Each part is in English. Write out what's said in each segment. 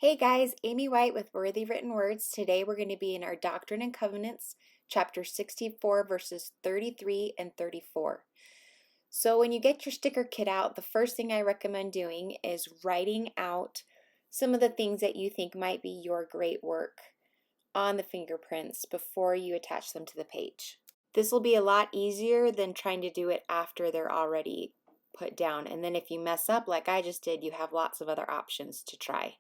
Hey guys, Amy White with Worthy Written Words. Today we're going to be in our Doctrine and Covenants, chapter 64, verses 33 and 34. So when you get your sticker kit out, the first thing I recommend doing is writing out some of the things that you think might be your great work on the fingerprints before you attach them to the page. This will be a lot easier than trying to do it after they're already put down. And then if you mess up like I just did, you have lots of other options to try.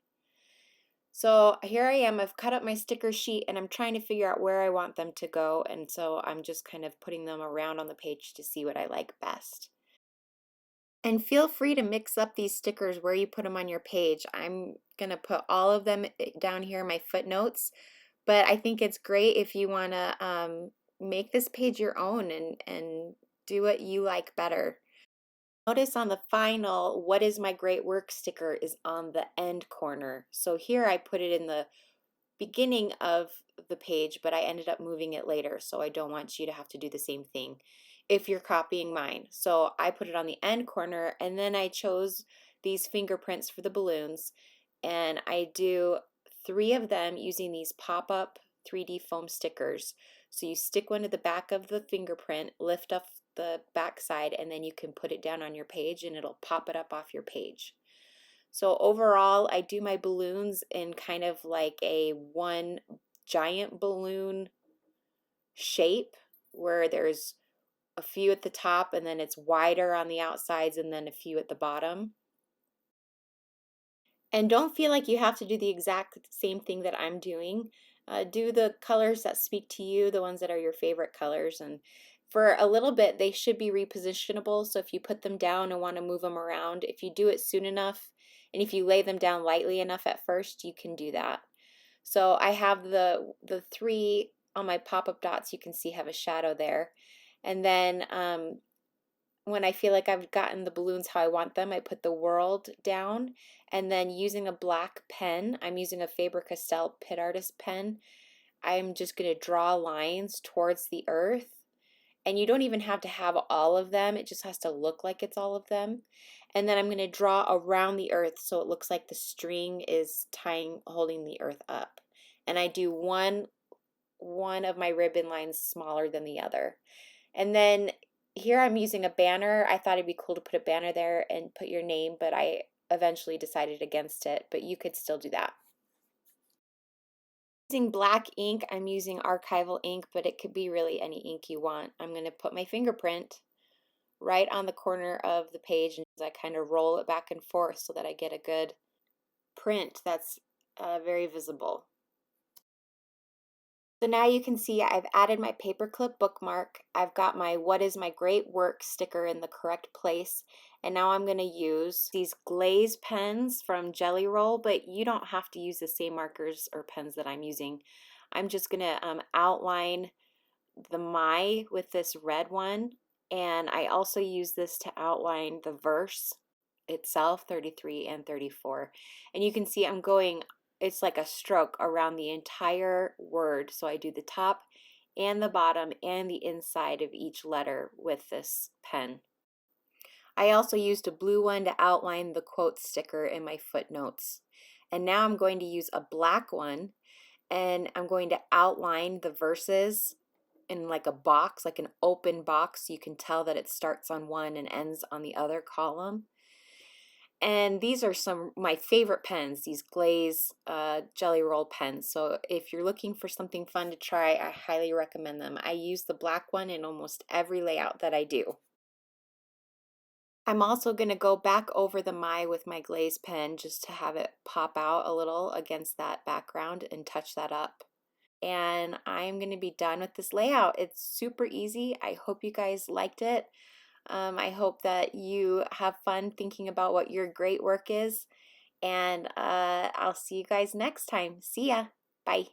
So here I am, I've cut up my sticker sheet and I'm trying to figure out where I want them to go, and so I'm just kind of putting them around on the page to see what I like best. And feel free to mix up these stickers where you put them on your page. I'm going to put all of them down here in my footnotes, but I think it's great if you want to make this page your own and do what you like better. Notice on the final, what is my great work sticker is on the end corner. So here I put it in the beginning of the page, but I ended up moving it later, so I don't want you to have to do the same thing if you're copying mine. So I put it on the end corner, and then I chose these fingerprints for the balloons, and I do 3 of them using these pop-up 3D foam stickers. So you stick one to the back of the fingerprint, lift up the back side, and then you can put it down on your page and it'll pop it up off your page. So overall, I do my balloons in kind of like a one giant balloon shape where there's a few at the top and then it's wider on the outsides and then a few at the bottom. And don't feel like you have to do the exact same thing that I'm doing. Do the colors that speak to you, the ones that are your favorite colors. And for a little bit, they should be repositionable. So if you put them down and want to move them around, if you do it soon enough, and if you lay them down lightly enough at first, you can do that. So I have the 3 on my pop-up dots, you can see have a shadow there. And then when I feel like I've gotten the balloons how I want them, I put the world down, and then using a black pen, I'm using a Faber-Castell Pit Artist pen, I'm just going to draw lines towards the earth. And you don't even have to have all of them, it just has to look like it's all of them. And then I'm going to draw around the earth so it looks like the string is holding the earth up. And I do one of my ribbon lines smaller than the other. And then here I'm using a banner. I thought it'd be cool to put a banner there and put your name, but I eventually decided against it, but you could still do that. Using black ink, I'm using archival ink, but it could be really any ink you want. I'm going to put my fingerprint right on the corner of the page and I kind of roll it back and forth so that I get a good print that's very visible. So now you can see I've added my paperclip bookmark. I've got my what is my great work sticker in the correct place. And now I'm going to use these glaze pens from Jelly Roll, but you don't have to use the same markers or pens that I'm using. I'm just going to outline the my with this red one. And I also use this to outline the verse itself, 33 and 34. And you can see I'm going, it's like a stroke around the entire word. So I do the top and the bottom and the inside of each letter with this pen. I also used a blue one to outline the quote sticker in my footnotes. And now I'm going to use a black one and I'm going to outline the verses in like a box, like an open box. You can tell that it starts on one and ends on the other column. And these are some my favorite pens, these glaze Jelly Roll pens. So if you're looking for something fun to try, I highly recommend them. I use the black one in almost every layout that I do. I'm also going to go back over the my with my glaze pen just to have it pop out a little against that background and touch that up. And I'm going to be done with this layout. It's super easy. I hope you guys liked it. I hope that you have fun thinking about what your great work is. And I'll see you guys next time. See ya. Bye.